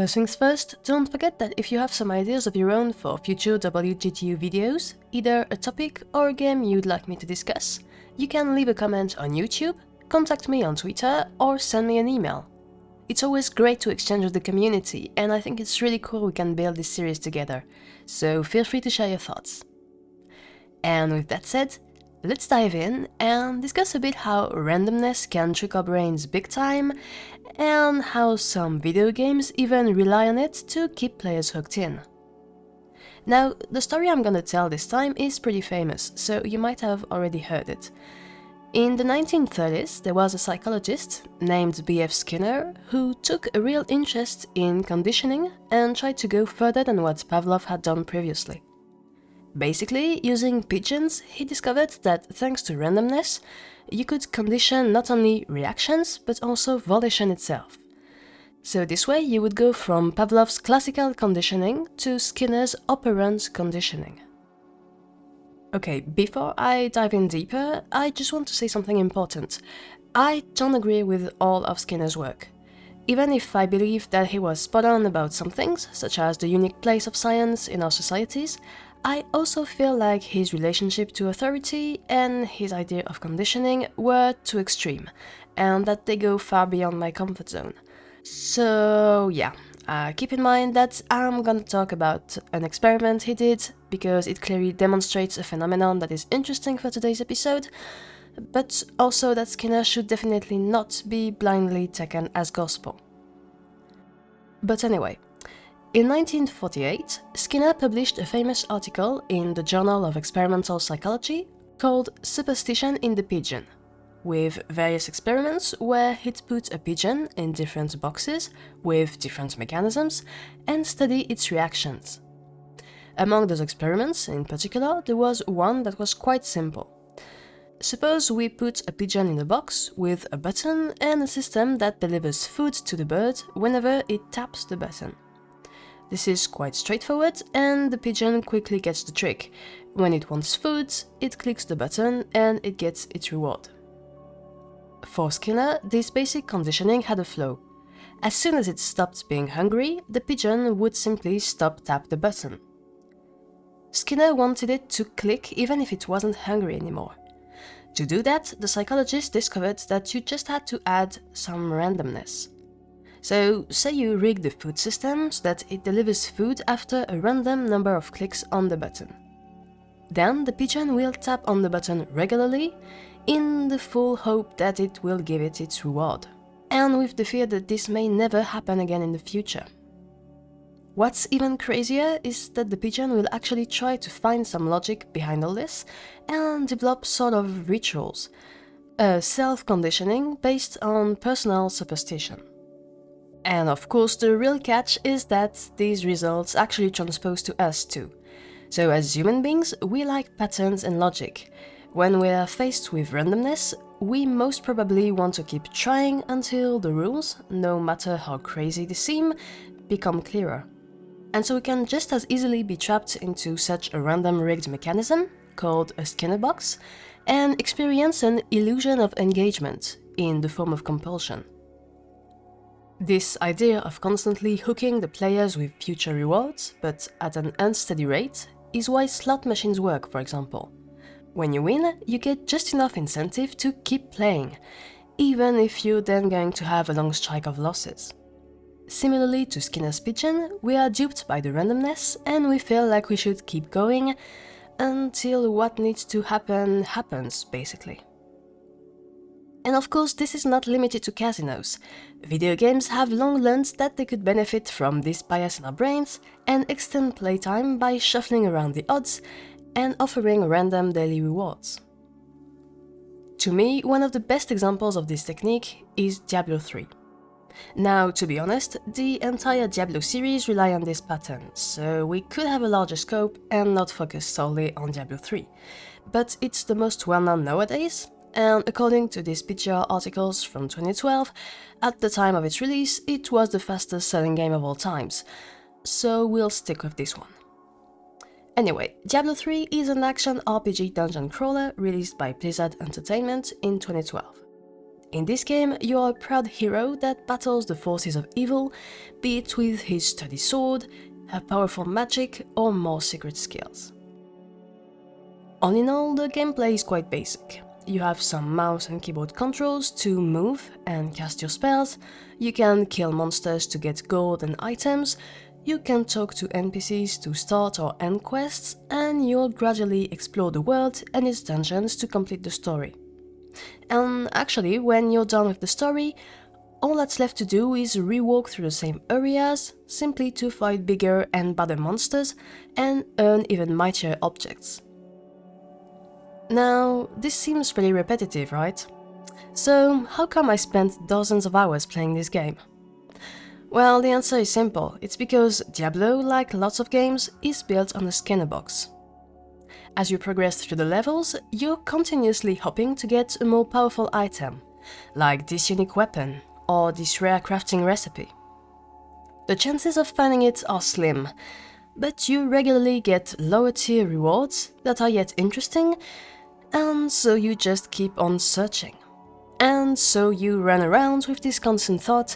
First things first, don't forget that if you have some ideas of your own for future WGTU videos, either a topic or a game you'd like me to discuss, you can leave a comment on YouTube, contact me on Twitter, or send me an email. It's always great to exchange with the community, and I think it's really cool we can build this series together, so feel free to share your thoughts. And with that said, let's dive in and discuss a bit how randomness can trick our brains big time, and how some video games even rely on it to keep players hooked in. Now, the story I'm gonna tell this time is pretty famous, so you might have already heard it. In the 1930s, there was a psychologist named B.F. Skinner who took a real interest in conditioning and tried to go further than what Pavlov had done previously. Basically, using pigeons, he discovered that thanks to randomness, you could condition not only reactions, but also volition itself. So this way you would go from Pavlov's classical conditioning to Skinner's operant conditioning. Okay, before I dive in deeper, I just want to say something important. I don't agree with all of Skinner's work. Even if I believe that he was spot on about some things, such as the unique place of science in our societies, I also feel like his relationship to authority and his idea of conditioning were too extreme, and that they go far beyond my comfort zone. So yeah, keep in mind that I'm gonna talk about an experiment he did, because it clearly demonstrates a phenomenon that is interesting for today's episode, but also that Skinner should definitely not be blindly taken as gospel. But anyway, in 1948, Skinner published a famous article in the Journal of Experimental Psychology called Superstition in the Pigeon, with various experiments where he'd put a pigeon in different boxes with different mechanisms and study its reactions. Among those experiments, in particular, there was one that was quite simple. Suppose we put a pigeon in a box with a button and a system that delivers food to the bird whenever it taps the button. This is quite straightforward, and the pigeon quickly gets the trick. When it wants food, it clicks the button and it gets its reward. For Skinner, this basic conditioning had a flaw. As soon as it stopped being hungry, the pigeon would simply stop tap the button. Skinner wanted it to click even if it wasn't hungry anymore. To do that, the psychologist discovered that you just had to add some randomness. So, say you rig the food system so that it delivers food after a random number of clicks on the button. Then the pigeon will tap on the button regularly, in the full hope that it will give it its reward, and with the fear that this may never happen again in the future. What's even crazier is that the pigeon will actually try to find some logic behind all this and develop sort of rituals, a self-conditioning based on personal superstition. And of course, the real catch is that these results actually transpose to us too. So as human beings, we like patterns and logic. When we are faced with randomness, we most probably want to keep trying until the rules, no matter how crazy they seem, become clearer. And so we can just as easily be trapped into such a random rigged mechanism, called a Skinner box, and experience an illusion of engagement in the form of compulsion. This idea of constantly hooking the players with future rewards, but at an unsteady rate, is why slot machines work, for example. When you win, you get just enough incentive to keep playing, even if you're then going to have a long strike of losses. Similarly to Skinner's pigeon, we are duped by the randomness and we feel like we should keep going until what needs to happen happens, basically. And of course, this is not limited to casinos. Video games have long learned that they could benefit from this bias in our brains and extend playtime by shuffling around the odds and offering random daily rewards. To me, one of the best examples of this technique is Diablo 3. Now, to be honest, the entire Diablo series rely on this pattern, so we could have a larger scope and not focus solely on Diablo 3. But it's the most well-known nowadays, and according to these PGR articles from 2012, at the time of its release, it was the fastest selling game of all times, so we'll stick with this one. Anyway, Diablo 3 is an action RPG dungeon crawler released by Blizzard Entertainment in 2012. In this game, you are a proud hero that battles the forces of evil, be it with his sturdy sword, a powerful magic, or more secret skills. All in all, the gameplay is quite basic. You have some mouse and keyboard controls to move and cast your spells, you can kill monsters to get gold and items, you can talk to NPCs to start or end quests, and you'll gradually explore the world and its dungeons to complete the story. And actually, when you're done with the story, all that's left to do is re-walk through the same areas, simply to fight bigger and badder monsters and earn even mightier objects. Now, this seems pretty repetitive, right? So, how come I spent dozens of hours playing this game? Well, the answer is simple. It's because Diablo, like lots of games, is built on a scanner box. As you progress through the levels, you're continuously hoping to get a more powerful item, like this unique weapon or this rare crafting recipe. The chances of finding it are slim, but you regularly get lower tier rewards that are yet interesting, and so you just keep on searching. And so you run around with this constant thought,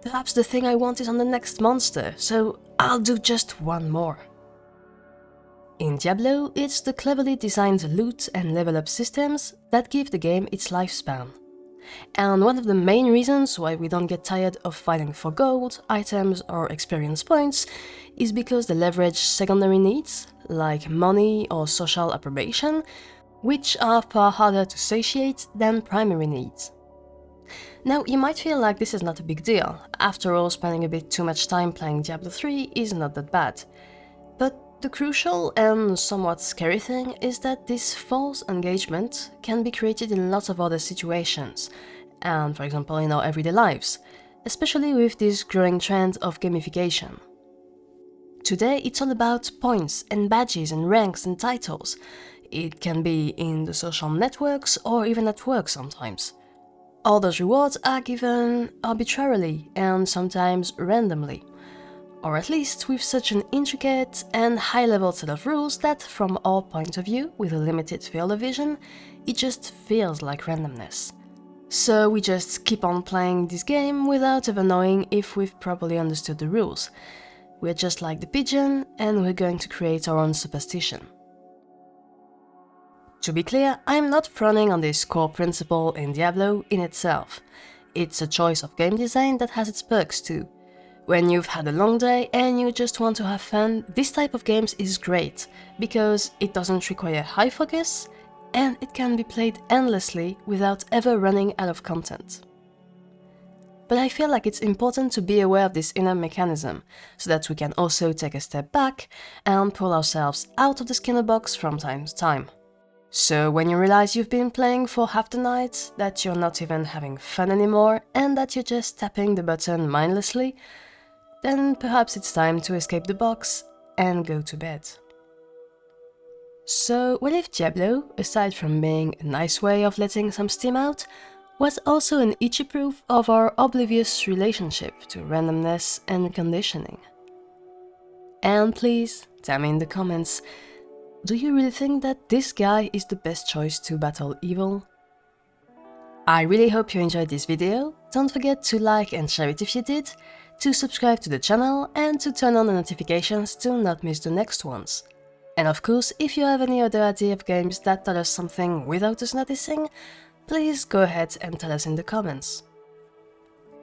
perhaps the thing I want is on the next monster, so I'll do just one more. In Diablo, it's the cleverly designed loot and level up systems that give the game its lifespan. And one of the main reasons why we don't get tired of fighting for gold, items or experience points is because they leverage secondary needs, like money or social approbation, which are far harder to satiate than primary needs. Now, you might feel like this is not a big deal. After all, spending a bit too much time playing Diablo 3 is not that bad. But the crucial and somewhat scary thing is that this false engagement can be created in lots of other situations, and for example in our everyday lives, especially with this growing trend of gamification. Today it's all about points and badges and ranks and titles. It can be in the social networks or even at work sometimes. All those rewards are given arbitrarily and sometimes randomly, or at least with such an intricate and high-level set of rules that, from our point of view, with a limited field of vision, it just feels like randomness. So we just keep on playing this game without ever knowing if we've properly understood the rules. We're just like the pigeon, and we're going to create our own superstition. To be clear, I'm not frowning on this core principle in Diablo in itself. It's a choice of game design that has its perks too. When you've had a long day and you just want to have fun, this type of games is great, because it doesn't require high focus, and it can be played endlessly without ever running out of content. But I feel like it's important to be aware of this inner mechanism, so that we can also take a step back and pull ourselves out of the scanner box from time to time. So when you realize you've been playing for half the night, that you're not even having fun anymore, and that you're just tapping the button mindlessly, then perhaps it's time to escape the box and go to bed. So what if Diablo, aside from being a nice way of letting some steam out, was also an itchy proof of our oblivious relationship to randomness and conditioning? And please, tell me in the comments, do you really think that this guy is the best choice to battle evil? I really hope you enjoyed this video. Don't forget to like and share it if you did, to subscribe to the channel and to turn on the notifications to not miss the next ones. And of course, if you have any other idea of games that tell us something without us noticing, please go ahead and tell us in the comments.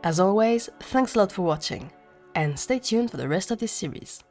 As always, thanks a lot for watching, and stay tuned for the rest of this series.